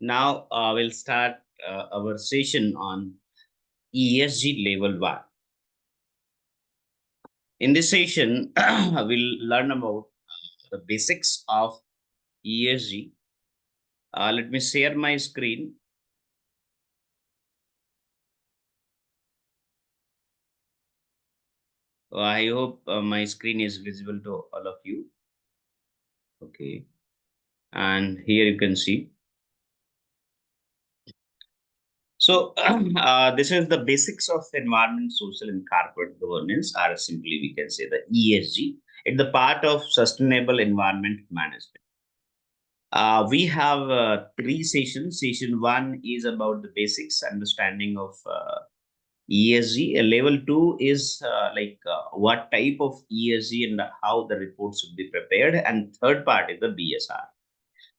Now we'll start our session on ESG level 1. In this session, we'll learn about the basics of ESG. Let me share my screen. I hope my screen is visible to all of you. Okay. And here you can see. So, this is the basics of environment, social, and corporate governance, or simply we can say the ESG. It's the part of sustainable environment management. We have three sessions. Session one is about the basics understanding of ESG. Level two is what type of ESG and how the report should be prepared. And third part is the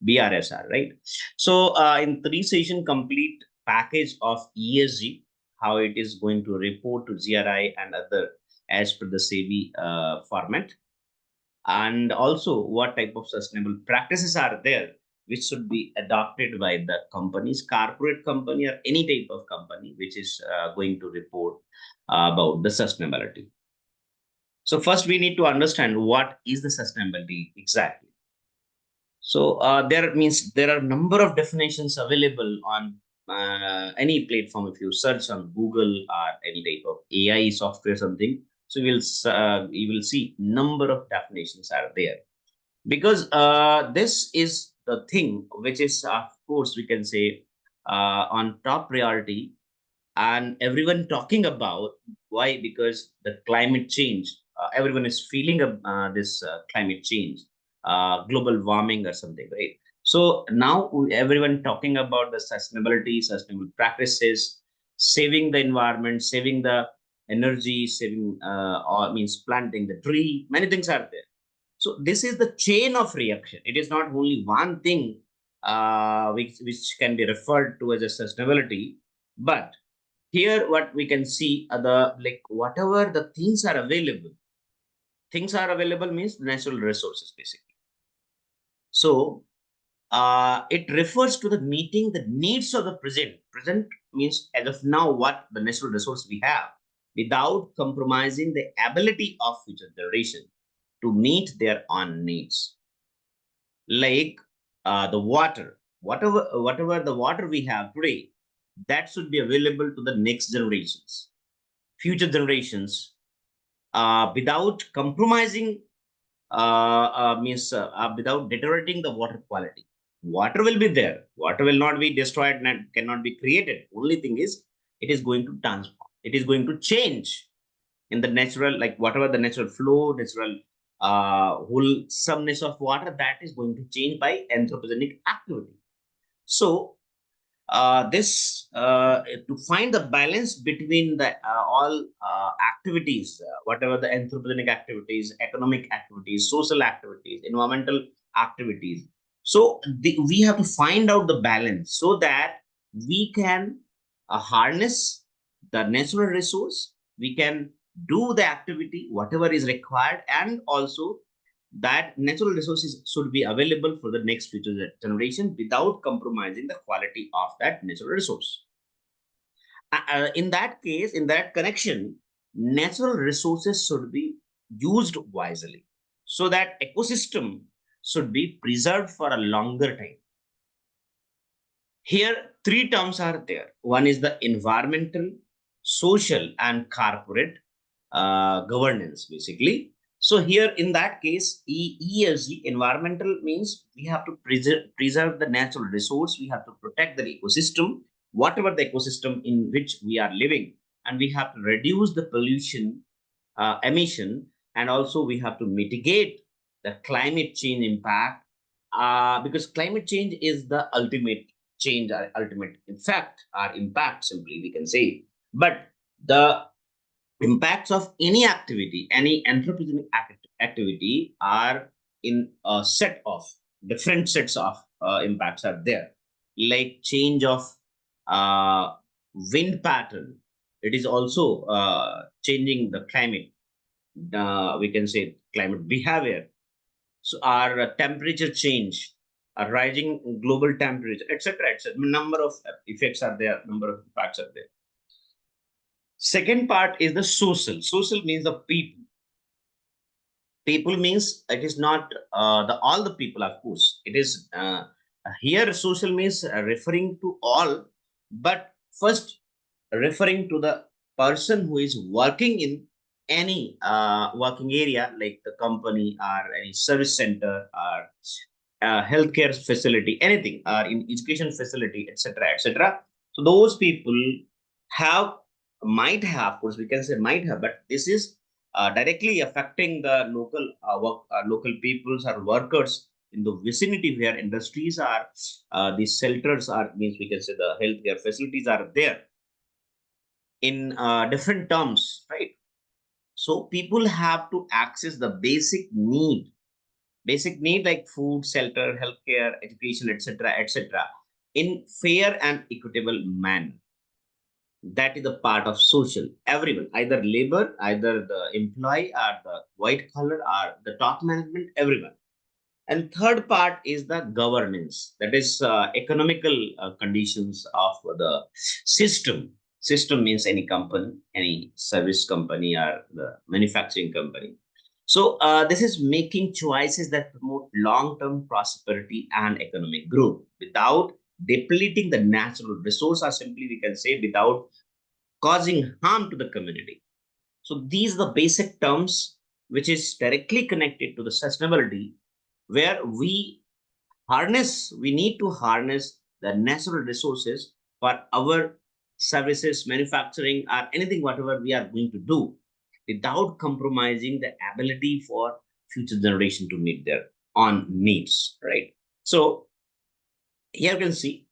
BRSR, right? So in three session complete package of ESG, how it is going to report to GRI and other as per the SEBI format, and also what type of sustainable practices are there which should be adopted by the companies, corporate company or any type of company which is going to report about the sustainability. So first we need to understand what is the sustainability exactly. So there are number of definitions available on any platform. If you search on Google or any type of AI software something, so you will see number of definitions are there, because this is the thing which is, of course, we can say on top priority, and everyone talking about. Why? Because the climate change, everyone is feeling this climate change, global warming or something, right? So now everyone talking about the sustainability, sustainable practices, saving the environment, saving the energy, saving or means planting the tree. Many things are there. So this is the chain of reaction. It is not only one thing which can be referred to as a sustainability, but here what we can see are the, like, whatever the things are available means natural resources basically. So it refers to the meeting the needs of the present means as of now what the natural resource we have, without compromising the ability of future generation to meet their own needs. Like the water, whatever the water we have today, that should be available to the next generations, future generations, without compromising, means without deteriorating the water quality. Water will be there. Water will not be destroyed and cannot be created. Only thing is, it is going to transform. It is going to change in the natural, like whatever the natural flow, natural wholesomeness of water, that is going to change by anthropogenic activity. So this to find the balance between the all activities, whatever the anthropogenic activities, economic activities, social activities, environmental activities. So we have to find out the balance so that we can harness the natural resource, we can do the activity whatever is required, and also that natural resources should be available for the next future generation without compromising the quality of that natural resource. In that case, in that connection, natural resources should be used wisely so that ecosystem should be preserved for a longer time. Here, three terms are there. One is the environmental, social, and corporate governance, basically. So here, in that case, ESG, environmental, means we have to preserve the natural resource. We have to protect the ecosystem, whatever the ecosystem in which we are living, and we have to reduce the pollution emission, and also we have to mitigate the climate change impact, because climate change is the ultimate change, or ultimate effect or impact, simply we can say. But the impacts of any activity, any anthropogenic activity, are in a set of different sets of impacts are there, like change of uh, wind pattern. It is also changing the climate, we can say climate behavior. So our temperature change, rising global temperature, etc., etc. Number of effects are there, number of impacts are there. Second part is the social. Social means the people. People means it is not the all the people, of course. It is here social means referring to all, but first referring to the person who is working in any working area, like the company or any service center or healthcare facility, anything, or in education facility, etc., etc. So those people have, might have, of course, we can say might have, but this is directly affecting the local local peoples or workers in the vicinity where industries are, these shelters are, means we can say the healthcare facilities are there in different terms, right? So people have to access the basic need like food, shelter, healthcare, education, etc., etc., in fair and equitable manner. That is the part of social. Everyone, either labor, either the employee or the white collar or the top management, everyone. And third part is the governance, that is economical conditions of the system. System means any company, any service company or the manufacturing company. So this is making choices that promote long-term prosperity and economic growth without depleting the natural resource, or simply we can say without causing harm to the community. So these are the basic terms which is directly connected to the sustainability, where we need to harness the natural resources for our services, manufacturing, or anything, whatever we are going to do, without compromising the ability for future generation to meet their own needs, right? So here you can see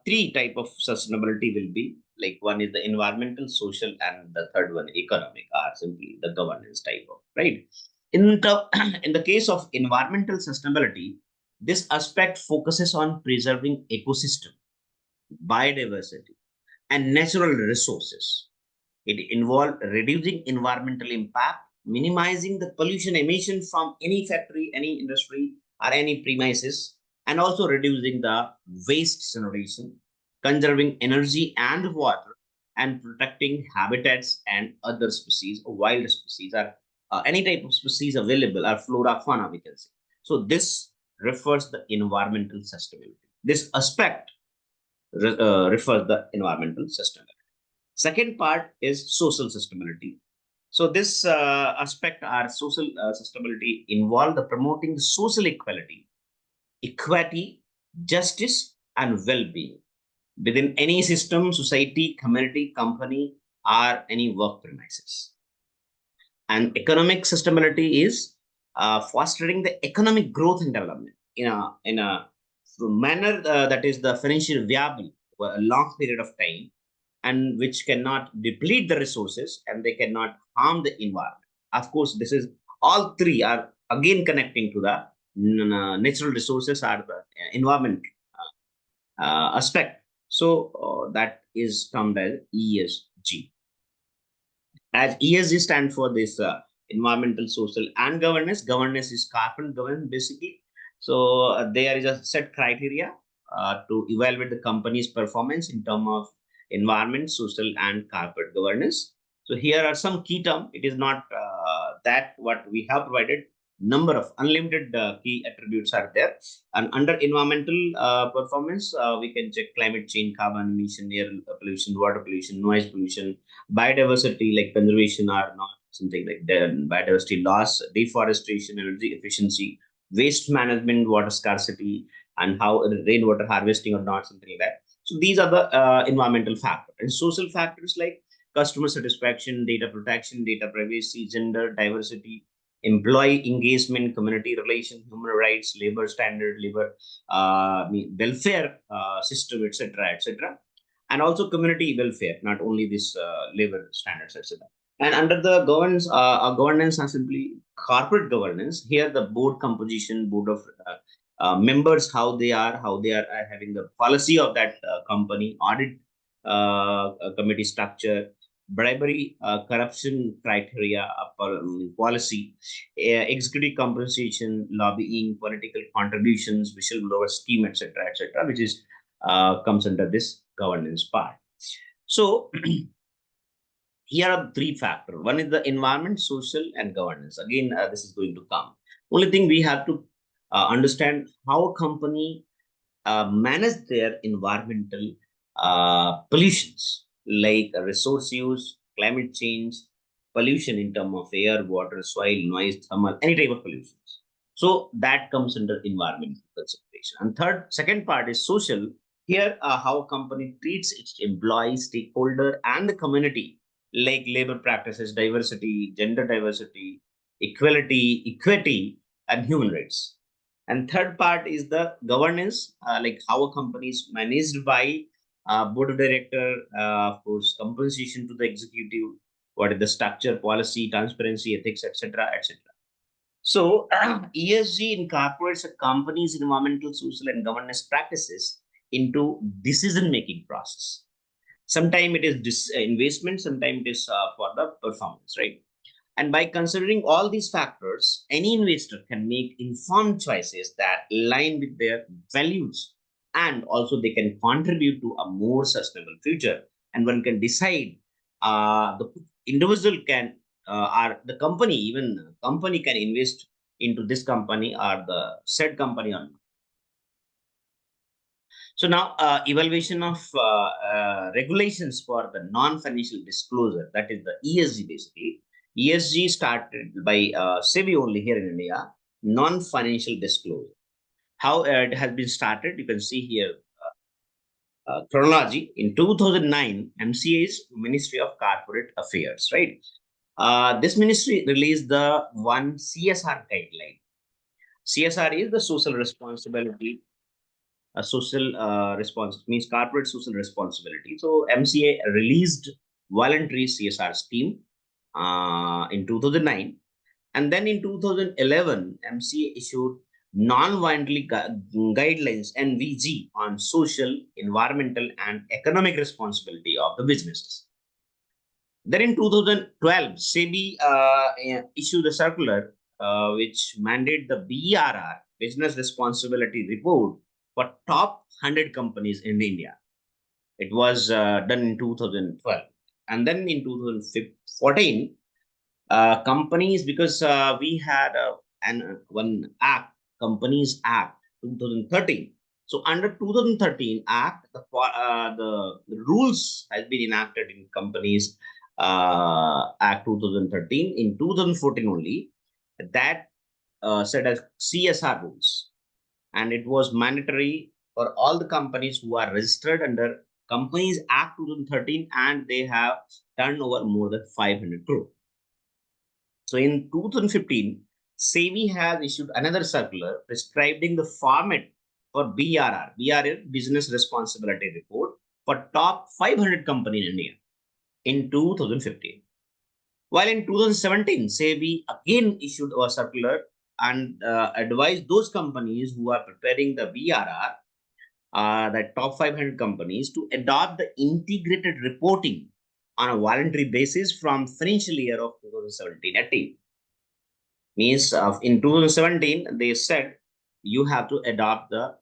three type of sustainability will be, like one is the environmental, social, and the third one economic, or simply the governance type of, right? In the in the case of environmental sustainability, this aspect focuses on preserving ecosystem, biodiversity, and natural resources. It involves reducing environmental impact, minimizing the pollution emission from any factory, any industry, or any premises, and also reducing the waste generation, conserving energy and water, and protecting habitats and other species, or wild species, or any type of species available, or flora, fauna, we can say. So this refers the environmental sustainability. This aspect refers the environmental sustainability. Second part is social sustainability. So this aspect, our social sustainability, involve the promoting the social equality, equity, justice, and well-being within any system, society, community, company, or any work premises. And economic sustainability is fostering the economic growth and development in a manner that is the financially viable for a long period of time, and which cannot deplete the resources and they cannot harm the environment. Of course, this is all three are again connecting to the natural resources or the environment aspect. So that is termed as ESG. As ESG stand for this environmental, social, and governance. Governance is corporate governance basically. So there is a set criteria to evaluate the company's performance in terms of environment, social, and corporate governance. So here are some key terms. It is not that what we have provided. Number of unlimited key attributes are there, and under environmental performance, we can check climate change, carbon emission, air pollution, water pollution, noise pollution, biodiversity like conservation or not, something like that, biodiversity loss, deforestation, energy efficiency, waste management, water scarcity, and how rainwater harvesting or not, something like that. So these are the environmental factors. And social factors like customer satisfaction, data protection, data privacy, gender diversity, employee engagement, community relation, human rights, labor standard, labor welfare system, etc., etc., and also community welfare, not only this labor standards, etc. And under the governance are simply corporate governance. Here, the board composition, board of members, how they are having the policy of that company, audit committee structure, bribery, corruption criteria, policy, executive compensation, lobbying, political contributions, whistleblower scheme, etc., which is comes under this governance part. So here are three factors. One is the environment, social, and governance. Again, this is going to come. Only thing we have to understand how a company manage their environmental pollutions like resource use, climate change, pollution in terms of air, water, soil, noise, thermal, any type of pollutions. So that comes under environmental consideration. And second part is social. Here, how a company treats its employees, stakeholder, and the community, like labor practices, diversity, gender diversity, equity, and human rights. And third part is the governance, like how a company is managed by board of director, of course, compensation to the executive, what is the structure, policy, transparency, ethics, etc., etc. So ESG incorporates a company's environmental, social, and governance practices into decision-making process. Sometimes it is investment, sometimes it is for the performance, right? And by considering all these factors, any investor can make informed choices that align with their values, and also they can contribute to a more sustainable future. And one can decide, the individual can, or the company, even company can invest into this company or the said company or not. So now, evaluation of regulations for the non-financial disclosure, that is the ESG basically. ESG started by SEBI only here in India, non-financial disclosure. How it has been started, you can see here chronology. In 2009, MCA's Ministry of Corporate Affairs, right? This ministry released the one CSR guideline. CSR is the social responsibility, a social response means corporate social responsibility. So MCA released voluntary CSR scheme in 2009, and then in 2011 MCA issued non-voluntary guidelines NVG on social, environmental, and economic responsibility of the businesses. Then in 2012, SEBI issued a circular which mandate the BRR, Business Responsibility Report, for top 100 companies in India. It was done in 2012. And then in 2014, companies, because we had one act, Companies Act 2013. So under 2013 Act, the rules has been enacted in Companies Act 2013 in 2014 only, that set as CSR rules, and it was mandatory for all the companies who are registered under Companies Act 2013 and they have turnover more than 500 crore. So in 2015, SEBI has issued another circular prescribing the format for BRR, BRR Business Responsibility Report, for top 500 companies in India in 2015. While in 2017, SEBI again issued a circular and advised those companies who are preparing the BRR, the top 500 companies, to adopt the integrated reporting on a voluntary basis from financial year of 2017-18. Means in 2017, they said you have to adopt the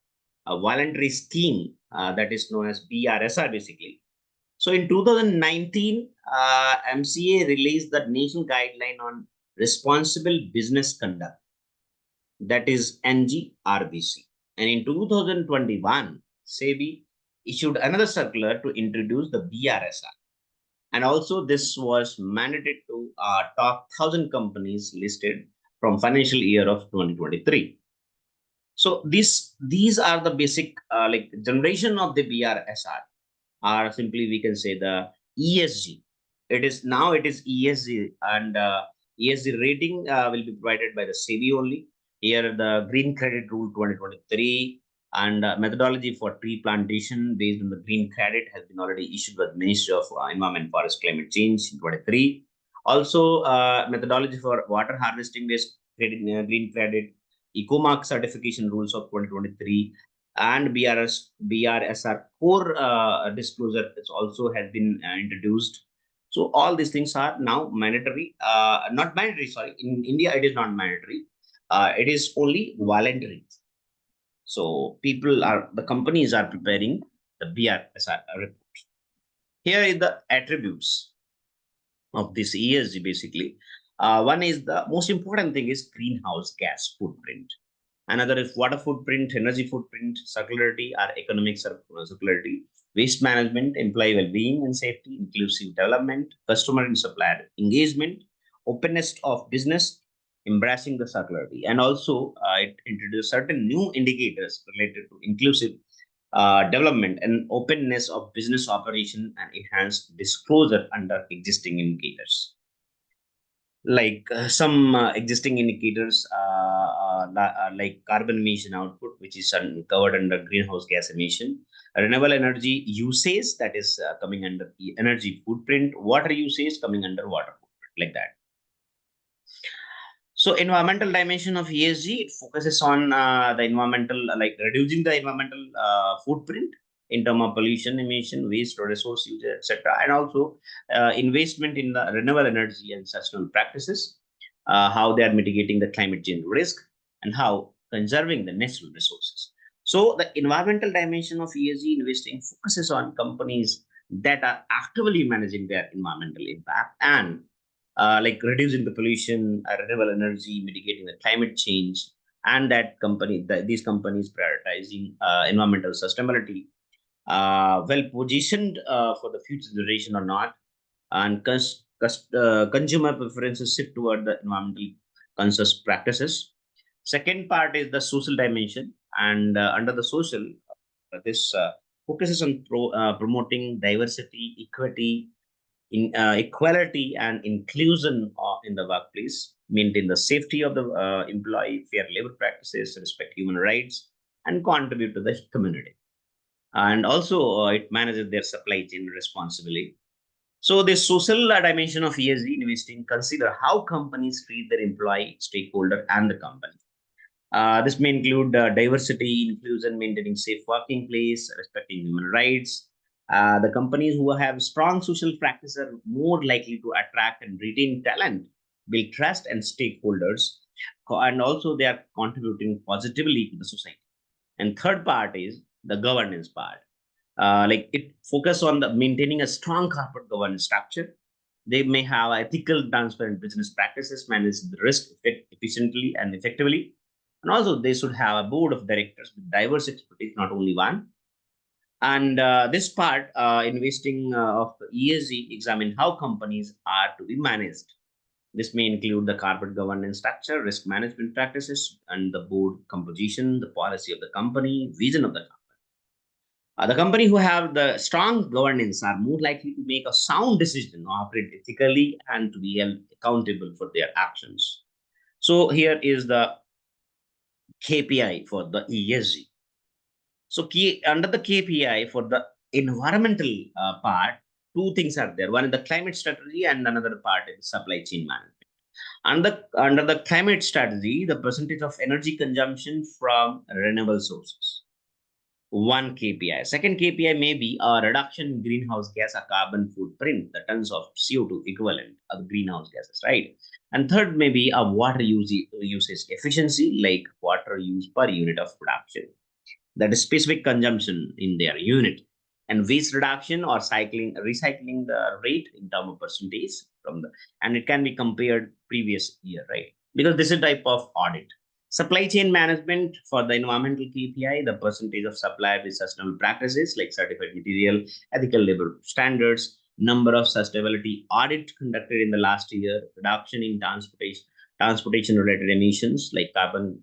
voluntary scheme that is known as BRSR basically. So in 2019, MCA released the national guideline on responsible business conduct, that is NGRBC. And in 2021, SEBI issued another circular to introduce the BRSR. And also this was mandated to top 1,000 companies listed from financial year of 2023. So these are the basic like generation of the BRSR, or simply we can say the ESG. It is ESG, and ESG rating will be provided by the SEBI only. Here the Green Credit Rule 2023 and methodology for tree plantation based on the green credit has been already issued by the Ministry of Environment, Forest, Climate Change in 23. Also, methodology for water harvesting based credit, green credit, EcoMark certification rules of 2023, and BRSR core disclosure is also has been introduced. So all these things are now mandatory, not mandatory, sorry. In India, it is not mandatory. It is only voluntary. So the companies are preparing the BRSR report. Here is the attributes of this ESG basically. One is the most important thing is greenhouse gas footprint. Another is water footprint, energy footprint, circularity or economic circularity, waste management, employee well-being and safety, inclusive development, customer and supplier engagement, openness of business, embracing the circularity. And also it introduced certain new indicators related to inclusive development and openness of business operation and enhanced disclosure under existing indicators like some existing indicators like carbon emission output, which is covered under greenhouse gas emission, renewable energy usage, that is coming under the energy footprint, water usage coming under water footprint, like that. So environmental dimension of ESG, it focuses on the environmental, like reducing the environmental footprint in terms of pollution, emission, waste, or resource use, etc. And also investment in the renewable energy and sustainable practices, how they are mitigating the climate change risk, and how conserving the natural resources. So the environmental dimension of ESG investing focuses on companies that are actively managing their environmental impact and like reducing the pollution, renewable energy, mitigating the climate change, and these companies prioritizing environmental sustainability, well positioned for the future generation or not, and consumer preferences shift toward the environmental conscious practices. Second part is the social dimension, and under the social, this focuses on promoting diversity, equity, in equality and inclusion in the workplace, maintain the safety of the employee, fair labor practices, respect human rights, and contribute to the community. And also, it manages their supply chain responsibly. So, the social dimension of ESG investing consider how companies treat their employee, stakeholder, and the company. This may include diversity, inclusion, maintaining safe working place, respecting human rights. The companies who have strong social practices are more likely to attract and retain talent, build trust and stakeholders, and also they are contributing positively to the society. And third part is the governance part. Like it focus on the maintaining a strong corporate governance structure. They may have ethical, transparent business practices, manage the risk efficiently and effectively, and also they should have a board of directors with diverse expertise, not only one. And this part, investing of ESG, examine how companies are to be managed. This may include the corporate governance structure, risk management practices, and the board composition, the policy of the company, vision of the company. The company who have the strong governance are more likely to make a sound decision, operate ethically, and to be held accountable for their actions. So here is the KPI for the ESG. So under the KPI for the environmental part, two things are there. One is the climate strategy, and another part is supply chain management. Under the climate strategy, the percentage of energy consumption from renewable sources. One KPI. Second KPI may be a reduction in greenhouse gas or carbon footprint, the tons of CO2 equivalent of greenhouse gases, right? And third may be a usage efficiency, like water use per unit of production, that is specific consumption in their unit, and waste reduction or recycling the rate in terms of percentage from the, and it can be compared previous year, right? Because this is a type of audit. Supply chain management for the environmental KPI, the percentage of supply with sustainable practices like certified material, ethical labor standards, number of sustainability audit conducted in the last year, reduction in transportation related emissions like carbon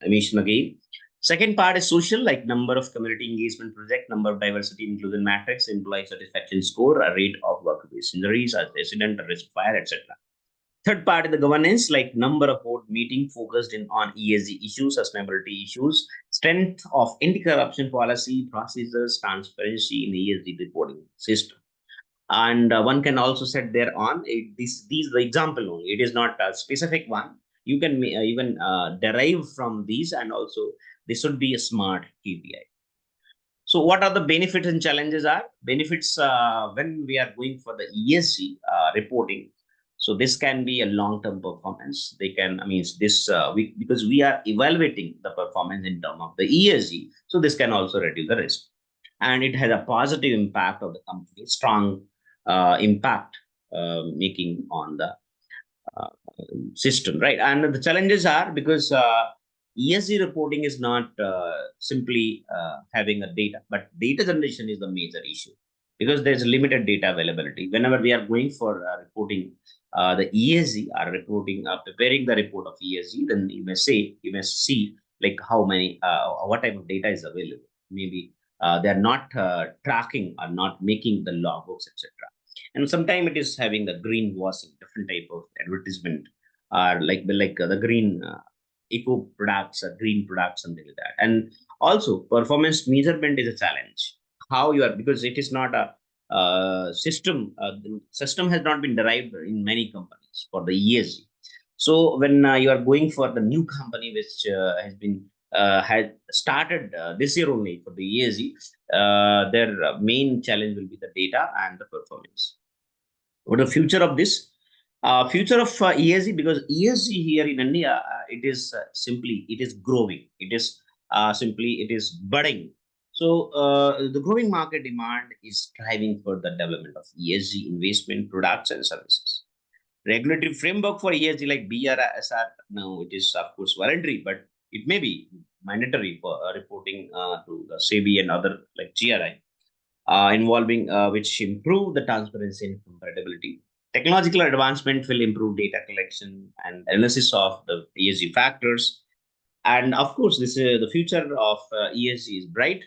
emission again. Second part is social, like number of community engagement project, number of diversity inclusion matrix, employee satisfaction score, a rate of workplace injuries, as accident, risk of fire, etc. Third part is the governance, like number of board meeting focused in on ESG issues, sustainability issues, strength of anti-corruption policy, procedures, transparency in ESG reporting system. And one can also set there on these the example only. It is not a specific one. You can even derive from these, and also this should be a smart KPI. So what are the benefits and challenges are? Benefits when we are going for the ESG reporting. So this can be a long-term performance. They can, I mean, this because we are evaluating the performance in terms of the ESG. So this can also reduce the risk, and it has a positive impact of the company, strong impact making on the uh, system, right? And the challenges are because ESG reporting is not simply having a data, but data generation is the major issue because there's limited data availability. Whenever we are going for reporting the ESG or reporting, preparing the report of ESG, then you may see like how many, what type of data is available. Maybe they are not tracking or not making the logbooks, etc. And sometimes it is having the greenwashing, different type of advertisement, or like the green eco products, green products, something like that. And also performance measurement is a challenge. How you are, because it is not a system. The system has not been derived in many companies for the ESG. So when you are going for the new company which has been had started this year only for the ESG, their main challenge will be the data and the performance. What the future of this? Future of ESG, because ESG here in India, it is simply it is growing. It is simply it is budding. So the growing market demand is driving for the development of ESG investment products and services. Regulatory framework for ESG like BRSR, now it is of course voluntary, but it may be mandatory for reporting to the SEBI and other like GRI, involving which improve the transparency and comparability. Technological advancement will improve data collection and analysis of the ESG factors. And of course, this the future of ESG is bright.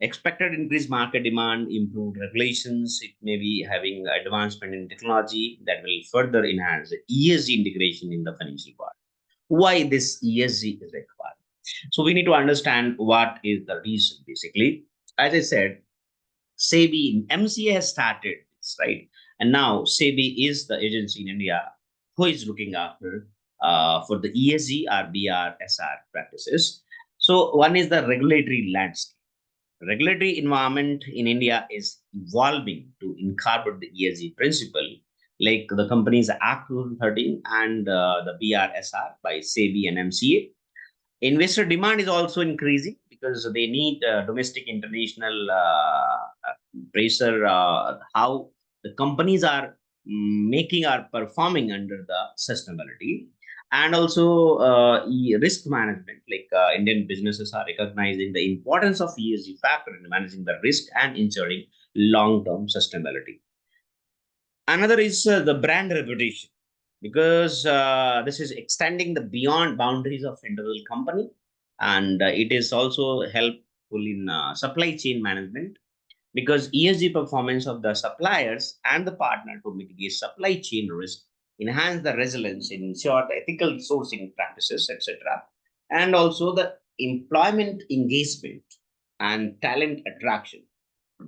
Expected increased market demand, improved regulations. It may be having advancement in technology that will further enhance the ESG integration in the financial part. Why this ESG is required? So we need to understand what is the reason basically. As I said, SEBI, MCA has started this, right? And now SEBI is the agency in India who is looking after for the ESG or BRSR practices. So one is the regulatory landscape. Regulatory environment in India is evolving to incorporate the ESG principle, like the Companies Act 2013 and the BRSR by SEBI and MCA. Investor demand is also increasing because they need domestic international pressure, how the companies are making or performing under the sustainability. And also risk management, like Indian businesses are recognizing the importance of ESG factor in managing the risk and ensuring long-term sustainability. Another is the brand reputation, because this is extending the beyond boundaries of individual company, and it is also helpful in supply chain management, because ESG performance of the suppliers and the partner to mitigate supply chain risk, enhance the resilience, ensure the ethical sourcing practices, etc., and also the employment engagement and talent attraction,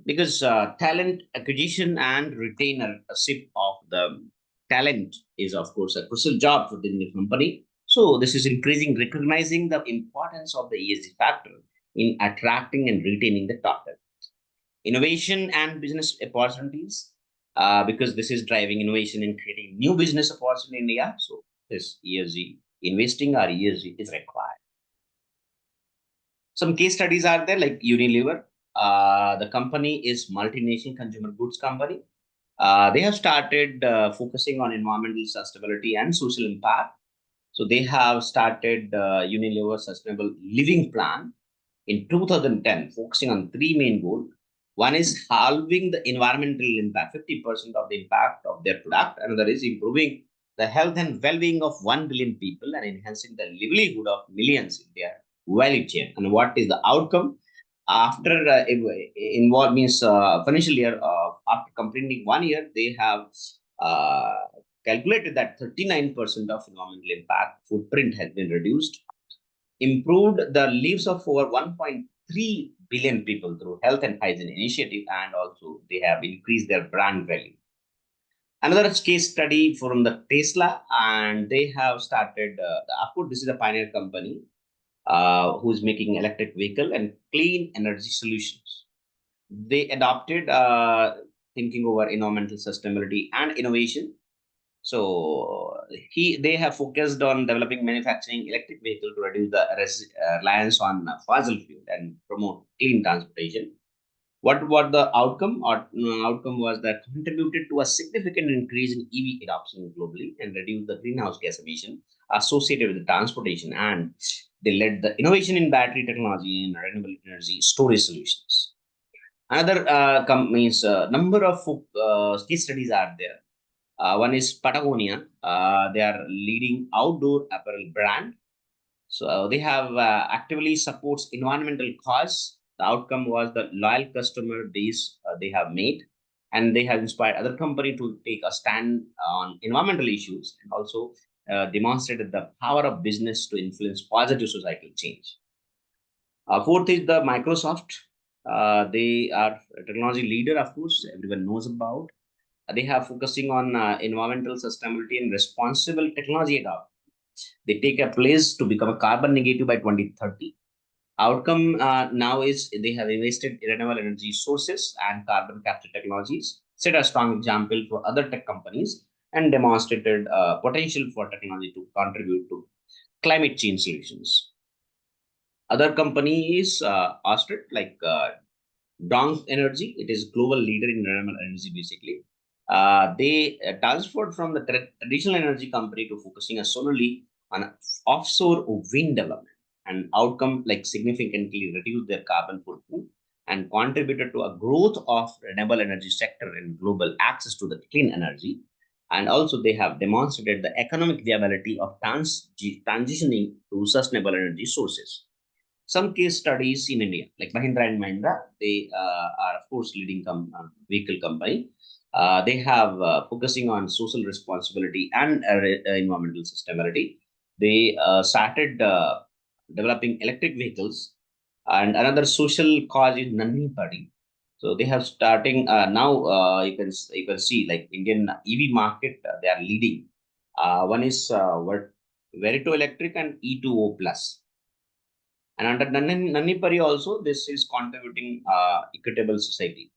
because talent acquisition and retainership of the talent is of course a crucial job within the company. So this is increasing recognizing the importance of the ESG factor in attracting and retaining the top talent. Innovation and business opportunities, because this is driving innovation and creating new business opportunity in India. So this ESG investing or ESG is required. Some case studies are there, like Unilever. The company is multinational consumer goods company. They have started focusing on environmental sustainability and social impact. So they have started Unilever Sustainable Living Plan in 2010, focusing on three main goals. One is halving the environmental impact, 50% of the impact of their product. Another is improving the health and well-being of 1 billion people and enhancing the livelihood of millions in their value chain. And what is the outcome? After involved means financial year, after completing 1 year, they have uh, calculated that 39% of environmental impact footprint has been reduced, improved the lives of over 1.3 billion people through health and hygiene initiative, and also they have increased their brand value. Another case study from the Tesla, and they have started, of course, this is a pioneer company. who's making electric vehicle and clean energy solutions. They adopted thinking over environmental sustainability and innovation. So they have focused on developing manufacturing electric vehicle to reduce the reliance on fossil fuel and promote clean transportation. What the outcome? Or outcome was that contributed to a significant increase in EV adoption globally and reduced the greenhouse gas emission associated with the transportation, and they led the innovation in battery technology and renewable energy storage solutions. Another companies, number of case studies are there. One is Patagonia. They are leading outdoor apparel brand, so they have actively supports environmental cause. The outcome was the loyal customer base they have made, and they have inspired other company to take a stand on environmental issues, and also demonstrated the power of business to influence positive societal change. Fourth is the Microsoft. They are a technology leader, of course, everyone knows about. They have focusing on environmental sustainability and responsible technology adoption. They take a place to become a carbon negative by 2030. Outcome now is they have invested in renewable energy sources and carbon capture technologies, set a strong example for other tech companies, and demonstrated potential for technology to contribute to climate change solutions. Other companies, Ostrich, like Dong Energy, it is global leader in renewable energy basically. They transferred from the traditional energy company to focusing solely on offshore wind development, and outcome like significantly reduced their carbon footprint and contributed to a growth of renewable energy sector and global access to the clean energy. And also they have demonstrated the economic viability of transitioning to sustainable energy sources. Some case studies in India, like Mahindra and Mahindra, they are of course leading vehicle company. They have focusing on social responsibility and environmental sustainability. They started developing electric vehicles, and another social cause is Nanni Party. So they have starting now. You can see like Indian EV market. They are leading. One is what Verito Electric and E2O Plus. And under Nannipari also, this is contributing equitable society.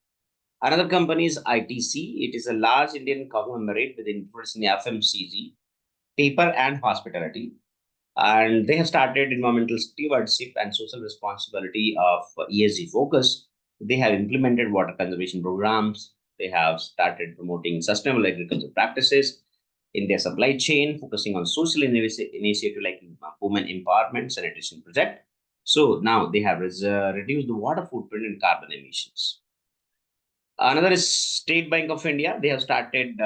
Another company is ITC. It is a large Indian conglomerate with influence in FMCG, paper, and hospitality. And they have started environmental stewardship and social responsibility of ESG focus. They have implemented water conservation programs. They have started promoting sustainable agriculture practices in their supply chain, focusing on social initiative like women empowerment, sanitation project. So now they have reduced the water footprint and carbon emissions. Another is State Bank of India. They have started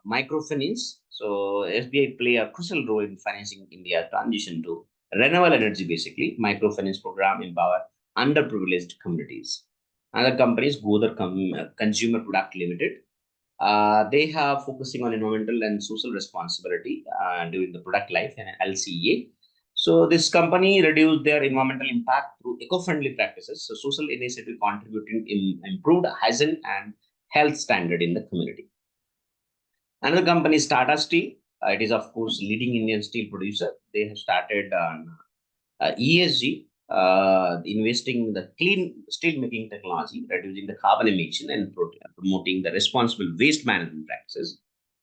microfinance. So SBI play a crucial role in financing India's transition to renewable energy. Basically, microfinance program empower underprivileged communities. Another company is Consumer Product Limited. They have focusing on environmental and social responsibility during the product life and LCA. So this company reduced their environmental impact through eco-friendly practices. So social initiative contributing in improved hygiene and health standard in the community. Another company is Tata Steel. It is of course leading Indian steel producer. They have started on ESG, investing in the clean steel making technology, reducing the carbon emission, and promoting the responsible waste management practices.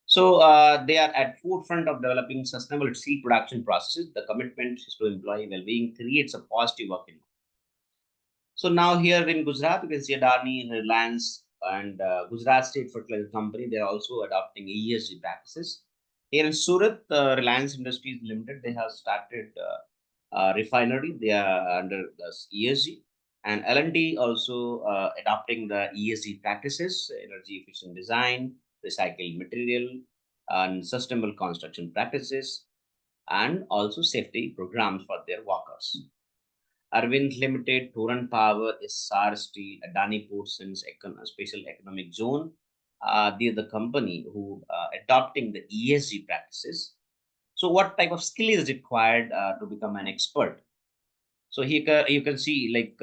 So they are at forefront of developing sustainable steel production processes. The commitment is to employee well-being creates a positive work environment. So now here in Gujarat, you can see Adani, Reliance, and Gujarat State Fertilizer Company. They are also adopting ESG practices. Here in Surat, Reliance Industries Limited, they have started refinery. They are under the ESG. And L&T also adopting the ESG practices, energy efficient design, recycled material, and sustainable construction practices, and also safety programs for their workers. Arvind Limited, Turan Power, SR Steel, Adani Ports and Special Economic Zone. They are the company who adopting the ESG practices. So, what type of skill is required to become an expert? So here you can see like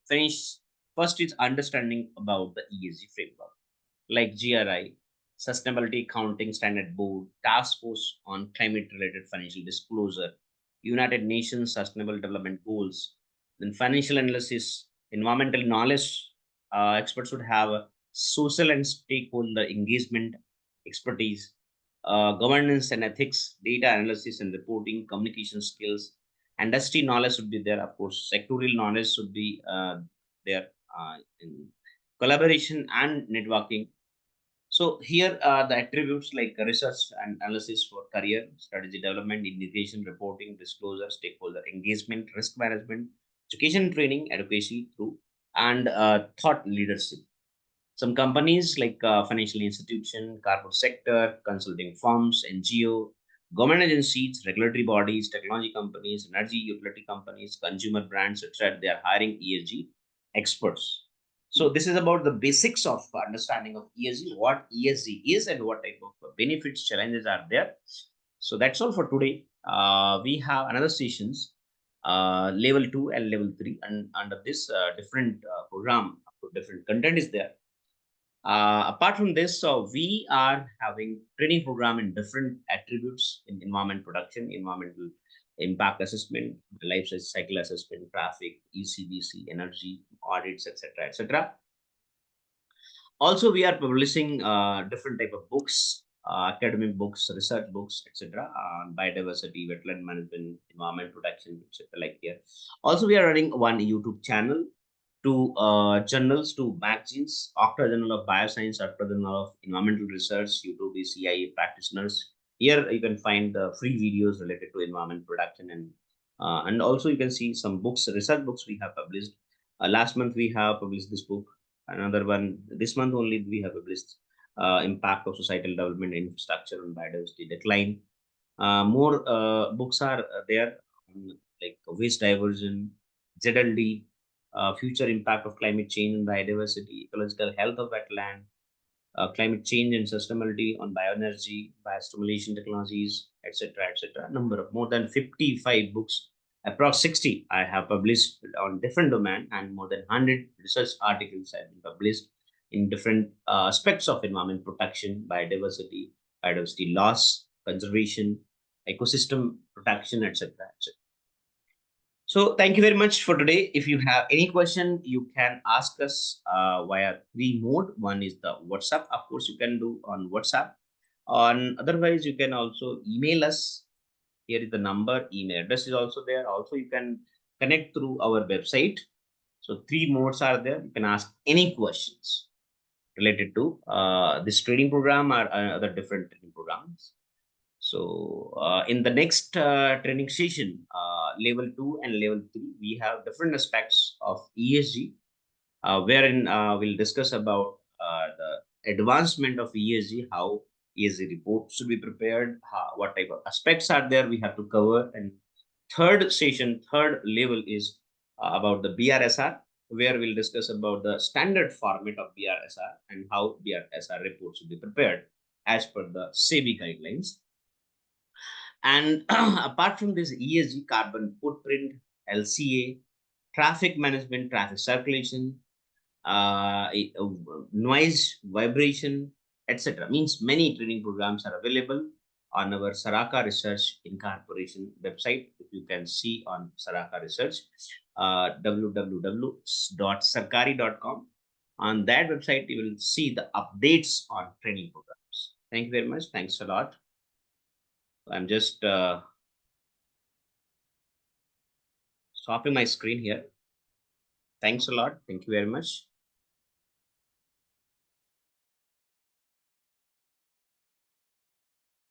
finish first is understanding about the ESG framework like GRI, Sustainability Accounting Standard Board, Task Force on Climate Related Financial Disclosure, United Nations Sustainable Development Goals. Then financial analysis, environmental knowledge. Experts would have a social and stakeholder engagement expertise, governance and ethics, data analysis and reporting, communication skills. Industry knowledge would be there, of course. Sectorial knowledge should be there, in collaboration and networking. So here are the attributes like research and analysis for career, strategy development, integration, reporting, disclosure, stakeholder engagement, risk management, education and training, advocacy through, and thought leadership. Some companies like financial institution, corporate sector, consulting firms, NGO, government agencies, regulatory bodies, technology companies, energy utility companies, consumer brands, etc. They are hiring ESG experts. So this is about the basics of understanding of ESG, what ESG is and what type of benefits, challenges are there. So that's all for today. We have another sessions, level 2 and level 3, and under this different program, different content is there. Apart from this, we are having training program in different attributes in environment production, environmental impact assessment, life cycle assessment, traffic, ECBC, energy audits, etc., etc. Also, we are publishing different type of books, academic books, research books, etc., on biodiversity, wetland management, environment protection, etc. Like here. Also, we are running one YouTube channel, to journals, to magazines, Octa Journal of Bioscience, Octa Journal of Environmental Research, YouTube is CIA practitioners. Here you can find the free videos related to environment production, and also you can see some books, research books we have published. Last month we have published this book. Another one this month only we have published, Impact of Societal Development Infrastructure on Biodiversity Decline. More books are there, like waste diversion, ZLD, future impact of climate change and biodiversity, ecological health of wetland, climate change and sustainability on bioenergy, biostimulation technologies, etc., etc. Number of more than 55 books, approx 60 I have published on different domain, and more than 100 research articles have been published in different aspects of environment protection, biodiversity, biodiversity loss, conservation, ecosystem protection, etc., etc. So thank you very much for today. If you have any question, you can ask us via three mode. One is the WhatsApp. Of course, you can do on WhatsApp. On otherwise, you can also email us. Here is the number. Email address is also there. Also, you can connect through our website. So three modes are there. You can ask any questions related to this training program or other different training programs. So in the next training session, level 2 and level 3, we have different aspects of ESG, wherein we'll discuss about the advancement of ESG, how ESG reports should be prepared, what type of aspects are there we have to cover. And third session, third level is about the BRSR, where we'll discuss about the standard format of BRSR and how BRSR reports should be prepared as per the SEBI guidelines. And apart from this ESG, carbon footprint, LCA, traffic management, traffic circulation, noise, vibration, etc. Means many training programs are available on our Saraka Research Incorporation website. If you can see on Saraka Research, www.sarkari.com. On that website, you will see the updates on training programs. Thank you very much. Thanks a lot. I'm just stopping my screen here. Thanks a lot. Thank you very much.